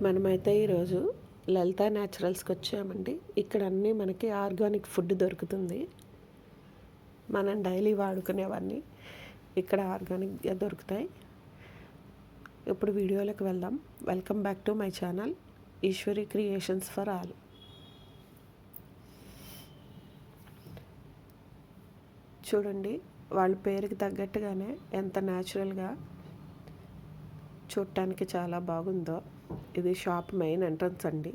మనమైతే ఈరోజు లలిత న్యాచురల్స్కి వచ్చామండి. ఇక్కడ అన్నీ మనకి ఆర్గానిక్ ఫుడ్ దొరుకుతుంది. మనం డైలీ వాడుకునేవన్నీ ఇక్కడ ఆర్గానిక్గా దొరుకుతాయి. ఇప్పుడు వీడియోలోకి వెళ్దాం. Welcome back to my channel Eshwari creations for all. చూడండి, వాళ్ళ పేరుకి తగ్గట్టుగానే ఎంత న్యాచురల్గా చూడటానికి చాలా బాగుందో. ఇది షాప్ మెయిన్ ఎంట్రన్స్ అండి.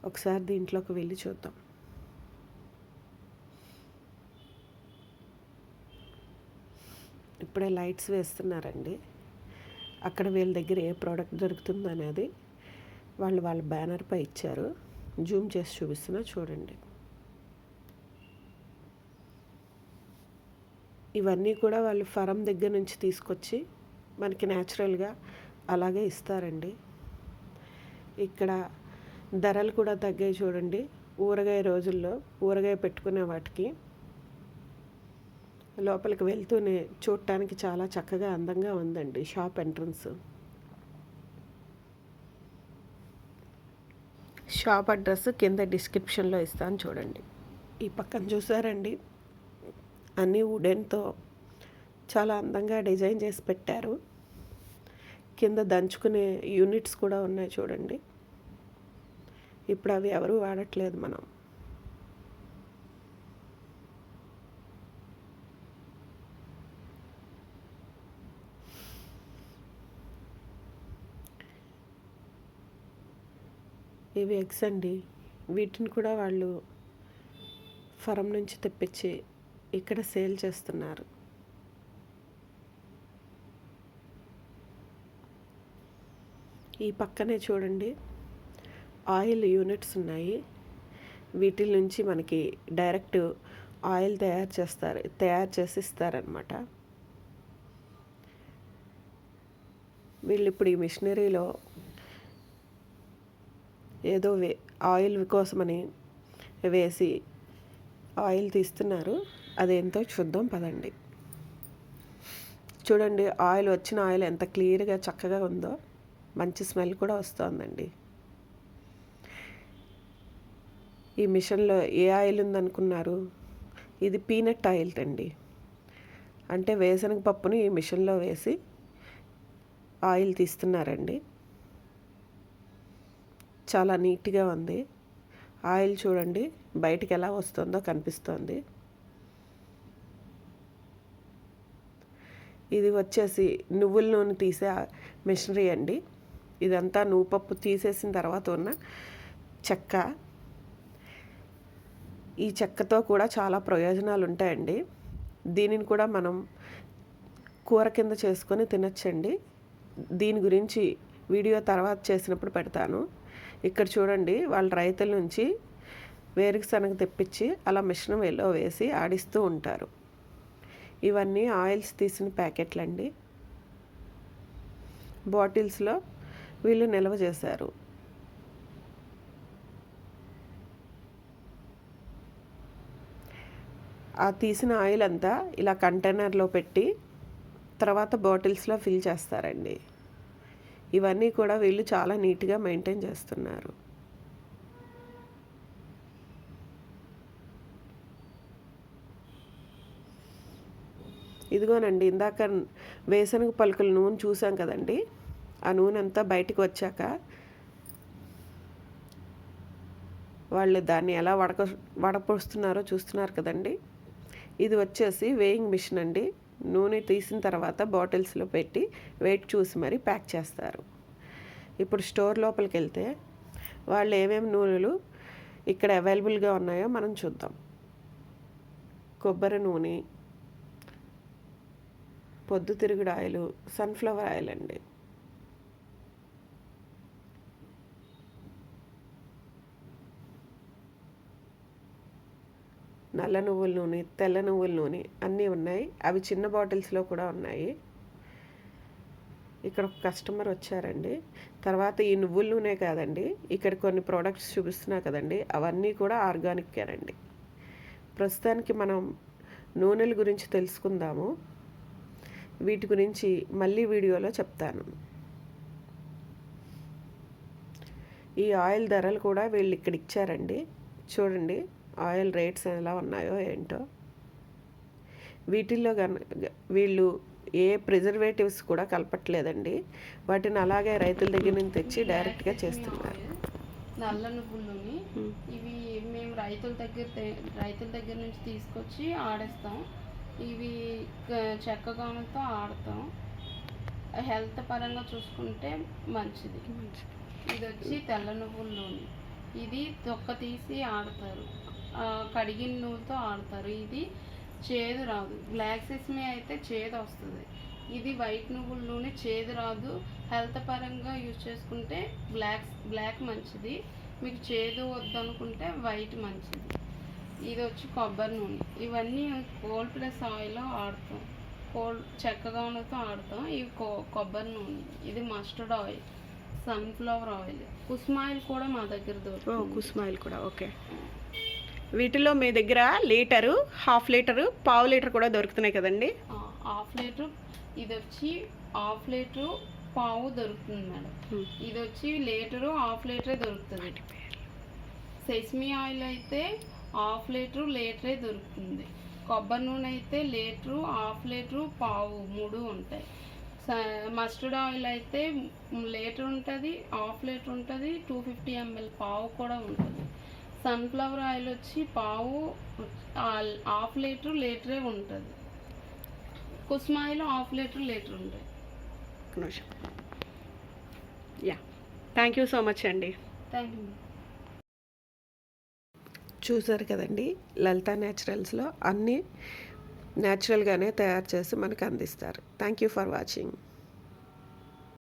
ఒకసారి దీంట్లోకి వెళ్ళి చూద్దాం. ఇప్పుడే లైట్స్ వేస్తున్నారండి. అక్కడ వీళ్ళ దగ్గర ఏ ప్రోడక్ట్ దొరుకుతుందో అనేది వాళ్ళ బ్యానర్పై ఇచ్చారు. జూమ్ చేసి చూపిస్తున్నా చూడండి. ఇవన్నీ కూడా వాళ్ళు ఫారం దగ్గర నుంచి తీసుకొచ్చి మనకి న్యాచురల్గా అలాగే ఇస్తారండి. ఇక్కడ ధరలు కూడా తగ్గాయి చూడండి. ఊరగాయ రోజుల్లో ఊరగాయ పెట్టుకునే వాటికి లోపలికి వెళ్తూనే చూడటానికి చాలా చక్కగా అందంగా ఉందండి షాప్ ఎంట్రన్స్. షాప్ అడ్రస్ కింద డిస్క్రిప్షన్లో ఇస్తాను చూడండి. ఈ పక్కన చూసారండి, అన్నీ వుడెన్తో చాలా అందంగా డిజైన్ చేసి పెట్టారు. కింద దంచుకునే యూనిట్స్ కూడా ఉన్నాయి చూడండి. ఇప్పుడు అవి ఎవరు వాడట్లేదు. మనం ఇవి ఎగ్స్ అండి. వీటిని కూడా వాళ్ళు ఫారం నుంచి తెప్పించి ఇక్కడ సేల్ చేస్తున్నారు. ఈ పక్కనే చూడండి, ఆయిల్ యూనిట్స్ ఉన్నాయి. వీటి నుంచి మనకి డైరెక్ట్ ఆయిల్ తయారు చేసి ఇస్తారనమాట. వీళ్ళు ఇప్పుడు ఈ మిషనరీలో ఏదో ఆయిల్ కోసమని వేసి ఆయిల్ తీస్తున్నారు. అదేంతో చూద్దాం పదండి. చూడండి, వచ్చిన ఆయిల్ ఎంత క్లియర్గా చక్కగా ఉందో. మంచి స్మెల్ కూడా వస్తుందండి. ఈ మిషన్లో ఏ ఆయిల్ ఉందనుకున్నారు? ఇది పీనట్ ఆయిల్ అండి. అంటే వేరుశనగ పప్పుని ఈ మిషన్లో వేసి ఆయిల్ తీస్తున్నారండి. చాలా నీట్గా ఉంది. ఆయిల్ చూడండి బయటికి ఎలా వస్తుందో కనిపిస్తోంది. ఇది వచ్చేసి నువ్వుల నూనె తీసే మిషనరీ అండి. ఇదంతా నువ్వుపప్పు తీసేసిన తర్వాత ఉన్న చెక్క. ఈ చెక్కతో కూడా చాలా ప్రయోజనాలు ఉంటాయండి. దీనిని కూడా మనం కూర కింద చేసుకొని తినచ్చండి. దీని గురించి వీడియో తర్వాత చేసినప్పుడు పెడతాను. ఇక్కడ చూడండి, వాళ్ళ రైతుల నుంచి వేరుశనగ తెప్పించి అలా మిశ్రమంలో వేసి ఆడిస్తూ ఉంటారు. ఇవన్నీ ఆయిల్స్ తీసిన ప్యాకెట్లండి. బాటిల్స్లో వీళ్ళు నిల్వ చేశారు. ఆ తీసిన ఆయిల్ అంతా ఇలా కంటైనర్లో పెట్టి తర్వాత బాటిల్స్లో ఫిల్ చేస్తారండి. ఇవన్నీ కూడా వీళ్ళు చాలా నీట్గా మెయింటైన్ చేస్తున్నారు. ఇదిగోనండి, ఇందాక వేరుశనగ పలుకుల నూనె చూసాం కదండి. ఆ నూనె అంతా బయటికి వచ్చాక వాళ్ళు దాన్ని ఎలా వడపోస్తున్నారో చూస్తున్నారు కదండి. ఇది వచ్చేసి వేయింగ్ మిషన్ అండి. నూనె తీసిన తర్వాత బాటిల్స్లో పెట్టి వెయిట్ చూసి మరీ ప్యాక్ చేస్తారు. ఇప్పుడు స్టోర్ లోపలికి వెళ్తే వాళ్ళు ఏమేమి నూనెలు ఇక్కడ అవైలబుల్గా ఉన్నాయో మనం చూద్దాం. కొబ్బరి నూనె, పొద్దుతిరుగుడు ఆయిల్, సన్ఫ్లవర్ ఆయిల్ అండి. నల్ల నువ్వుల నూనె, తెల్ల నువ్వుల నూనె అన్నీ ఉన్నాయి. అవి చిన్న బాటిల్స్లో కూడా ఉన్నాయి. ఇక్కడ ఒక కస్టమర్ వచ్చారండి. తర్వాత ఈ నువ్వుల నూనె కాదండి, ఇక్కడ కొన్ని ప్రోడక్ట్స్ చూపిస్తున్నా కదండి, అవన్నీ కూడా ఆర్గానిక్కేనండి. ప్రస్తుతానికి మనం నూనెల గురించి తెలుసుకుందాము. వీటి గురించి మళ్ళీ వీడియోలో చెప్తాను. ఈ ఆయిల్ ధరలు కూడా వీళ్ళు ఇక్కడ ఇచ్చారండి. చూడండి ఆయిల్ రేట్స్ ఎలా ఉన్నాయో ఏంటో. వీటిల్లో వీళ్ళు ఏ ప్రిజర్వేటివ్స్ కూడా కలపట్లేదండి. వాటిని అలాగే రైతుల దగ్గర నుంచి తెచ్చి డైరెక్ట్గా చేస్తున్నారు. నల్ల నువ్వుల్లోని ఇవి మేము రైతుల దగ్గర నుంచి తీసుకొచ్చి ఆడేస్తాం. ఇవి చెక్కగానుతో ఆడతాం. హెల్త్ పరంగా చూసుకుంటే మంచిది. ఇది వచ్చి తెల్ల నువ్వుల్లోని ఇది తొక్క తీసి ఆడతారు. కడిగిన నువ్వులతో ఆడతారు. ఇది చేదు రాదు. బ్లాక్ సెసమీ అయితే చేదు వస్తుంది. ఇది వైట్ నువ్వుల నూనె చేదు రాదు. హెల్త్ పరంగా యూజ్ చేసుకుంటే బ్లాక్ మంచిది. మీకు చేదు వద్దనుకుంటే వైట్ మంచిది. ఇది వచ్చి కొబ్బరి నూనె. ఇవన్నీ కోల్డ్ ప్రెస్ ఆయిల్లో ఆడతాం. చెక్కగానుతో ఆడతాం. ఇవి కొబ్బరి నూనె. ఇది మస్టర్డ్ ఆయిల్, సన్ఫ్లవర్ ఆయిల్, కుస్మాయిల్ కూడా మా దగ్గర దొరుకుతుంది. కుస్మాయిల్ కూడా ఓకే. వీటిలో మీ దగ్గర లీటరు, హాఫ్ లీటరు, పావు లీటర్ కూడా దొరుకుతున్నాయి కదండి? Half litre. ఇది వచ్చి హాఫ్ లీటరు పావు దొరుకుతుంది మేడం. ఇది వచ్చి లీటరు హాఫ్ లీటరే దొరుకుతుంది. సెసమీ ఆయిల్ అయితే హాఫ్ లీటరు లీటరే దొరుకుతుంది. కొబ్బరి నూనె అయితే లీటరు, హాఫ్ లీటరు, పావు 3 ఉంటాయి. మస్టర్డ్ ఆయిల్ అయితే లీటర్ ఉంటుంది, హాఫ్ లీటర్ ఉంటుంది, 250 ml పావు కూడా ఉంటుంది. సన్ఫ్లవర్ ఆయిల్ వచ్చి పావు, హాఫ్ లీటర్ లీటరే ఉంటుంది. కుస్మాయిల్ హాఫ్ లీటర్ ఉంటుంది. Yeah, thank you so much అండి. Thank you. చూసారు కదండి, లలిత న్యాచురల్స్లో అన్నీ న్యాచురల్గానే తయారు చేసి మనకు అందిస్తారు. Thank you for watching.